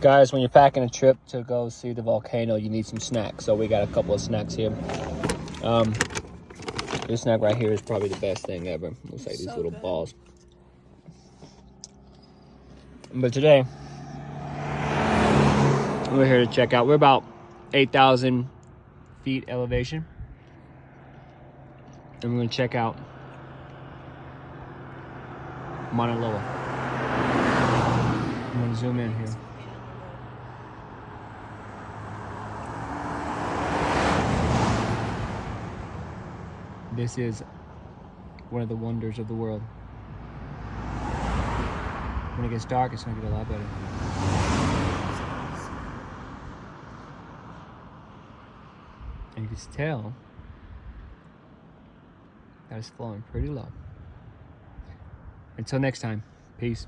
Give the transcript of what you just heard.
Guys, when you're packing a trip to go see the volcano, you need some snacks. So we got a couple of snacks here. This snack right here is probably the best thing ever. Looks like these little balls. But today, we're here to check out. We're about 8,000 feet elevation. And we're gonna check out Mauna Loa. I'm gonna zoom in here. This is one of the wonders of the world. When it gets dark, it's gonna get a lot better. And you can tell that it's flowing pretty low. Until next time, peace.